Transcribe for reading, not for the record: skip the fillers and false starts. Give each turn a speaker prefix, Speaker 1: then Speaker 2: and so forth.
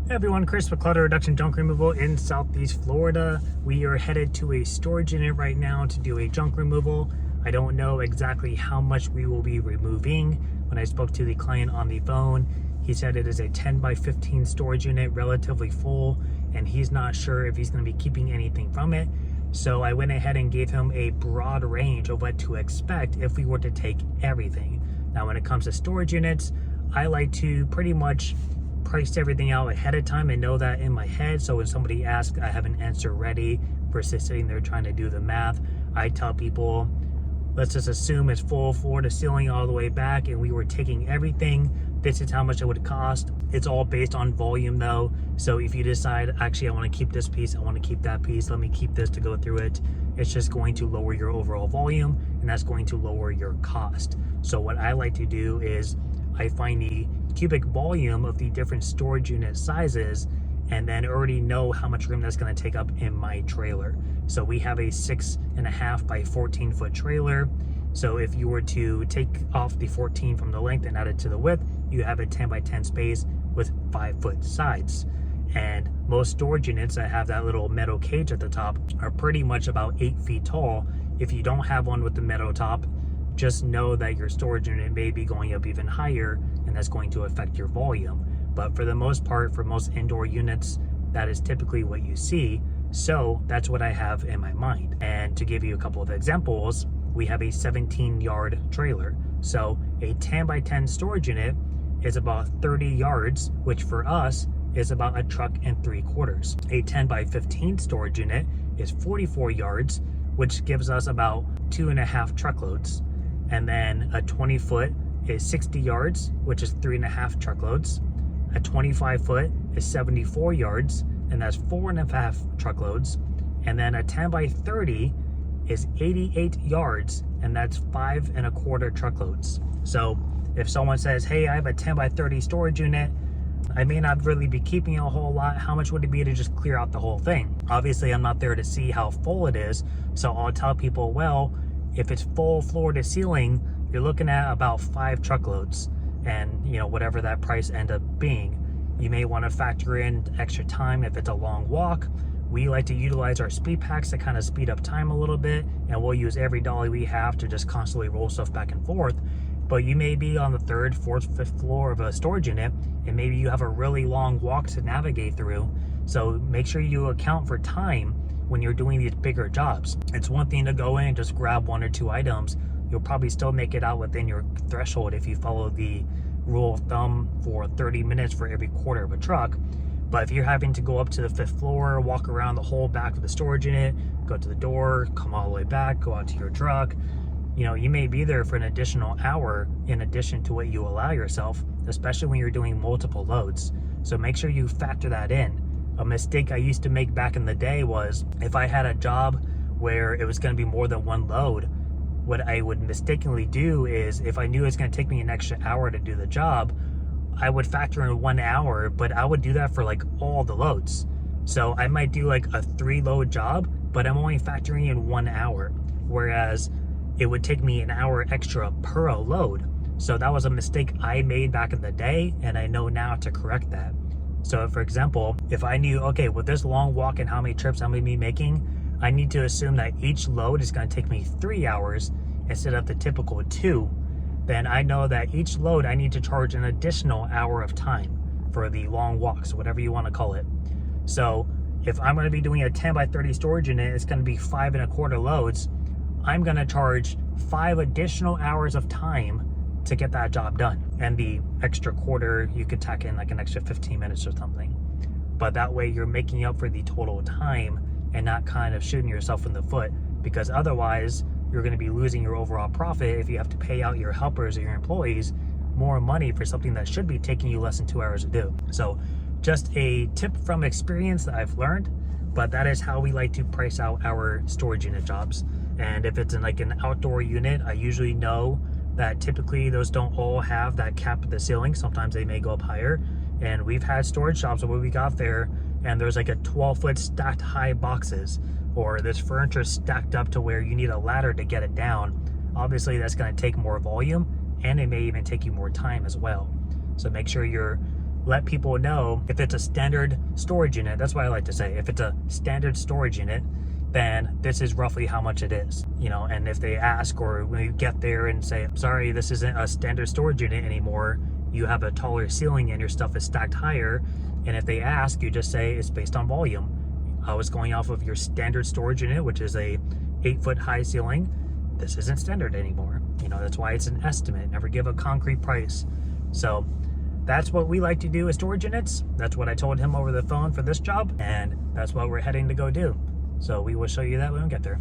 Speaker 1: Hey everyone, Chris with Clutter Reduction Junk Removal in Southeast Florida. We are headed to a storage unit right now to do a junk removal. I don't know exactly how much we will be removing. When I spoke to the client on the phone, he said it is a 10 by 15 storage unit, relatively full, and he's not sure if he's going to be keeping anything from it. So I went ahead and gave him a broad range of what to expect if we were to take everything. Now when it comes to storage units, I like to pretty much price everything out ahead of time and know that in my head, so when somebody asks, I have an answer ready versus sitting there trying to do the math. I tell people, let's just assume it's full floor to ceiling all the way back and we were taking everything. This is how much it would cost. It's all based on volume though. So if you decide, actually I want to keep this piece, I want to keep that piece, let me keep this to go through it, it's just going to lower your overall volume and that's going to lower your cost. So what I like to do is I find the cubic volume of the different storage unit sizes and then already know how much room that's going to take up in my trailer. So we have a 6.5 by 14 foot trailer. So if you were to take off the 14 from the length and add it to the width, you have a 10 by 10 space with 5 foot sides. And most storage units that have that little metal cage at the top are pretty much about 8 feet tall. If you don't have one with the metal top, just know that your storage unit may be going up even higher and that's going to affect your volume. But for the most part, for most indoor units, that is typically what you see. So that's what I have in my mind. And to give you a couple of examples, we have a 17-yard trailer. So a 10 by 10 storage unit is about 30 yards, which for us is about a truck and 3/4. A 10 by 15 storage unit is 44 yards, which gives us about 2.5 truckloads. And then a 20 foot is 60 yards, which is 3.5 truckloads. A 25 foot is 74 yards, and that's 4.5 truckloads. And then a 10 by 30 is 88 yards, and that's 5.25 truckloads. So if someone says, hey, I have a 10 by 30 storage unit, I may not really be keeping a whole lot. How much would it be to just clear out the whole thing? Obviously, I'm not there to see how full it is. So I'll tell people, well, if it's full floor to ceiling, you're looking at about 5 truckloads and whatever that price end up being. You may want to factor in extra time if it's a long walk. We like to utilize our speed packs to kind of speed up time a little bit, and we'll use every dolly we have to just constantly roll stuff back and forth. But you may be on the 3rd, 4th, 5th floor of a storage unit, and maybe you have a really long walk to navigate through. So make sure you account for time when you're doing these bigger jobs. It's one thing to go in and just grab 1 or 2 items. You'll probably still make it out within your threshold if you follow the rule of thumb for 30 minutes for every quarter of a truck. But if you're having to go up to the 5th floor, walk around the whole back of the storage unit, go to the door, come all the way back, go out to your truck, you may be there for an additional hour in addition to what you allow yourself, especially when you're doing multiple loads. So make sure you factor that in. A mistake I used to make back in the day was if I had a job where it was going to be more than 1 load, what I would mistakenly do is if I knew it's going to take me an extra hour to do the job, I would factor in 1 hour, but I would do that for like all the loads. So I might do like a 3-load job, but I'm only factoring in 1 hour, whereas it would take me an hour extra per load. So that was a mistake I made back in the day, and I know now to correct that. So for example, if I knew, okay, with this long walk and how many trips I'm going to be making, I need to assume that each load is going to take me 3 hours instead of the typical 2. Then I know that each load I need to charge an additional hour of time for the long walks, whatever you want to call it. So if I'm going to be doing a 10 by 30 storage unit, it's going to be 5.25 loads. I'm going to charge 5 additional hours of time to get that job done. And the extra quarter, you could tack in like an extra 15 minutes or something. But that way you're making up for the total time and not kind of shooting yourself in the foot, because otherwise you're going to be losing your overall profit if you have to pay out your helpers or your employees more money for something that should be taking you less than 2 hours to do. So just a tip from experience that I've learned, but that is how we like to price out our storage unit jobs. And if it's in like an outdoor unit, I usually know that typically those don't all have that cap at the ceiling. Sometimes they may go up higher. And we've had storage shops where we got there and there's like a 12-foot stacked high boxes, or this furniture stacked up to where you need a ladder to get it down. Obviously that's going to take more volume, and it may even take you more time as well. So make sure you're let people know if it's a standard storage unit. That's what I like to say. If it's a standard storage unit, then this is roughly how much it is, you know. And if they ask, or when you get there and say, sorry, this isn't a standard storage unit anymore, you have a taller ceiling and your stuff is stacked higher, and if they ask, you just say it's based on volume. I was going off of your standard storage unit, which is a 8-foot high ceiling. This isn't standard anymore. You know, that's why it's an estimate. Never give a concrete price. So that's what we like to do with storage units. That's what I told him over the phone for this job, and that's what we're heading to go do. So we will show you that when we get there.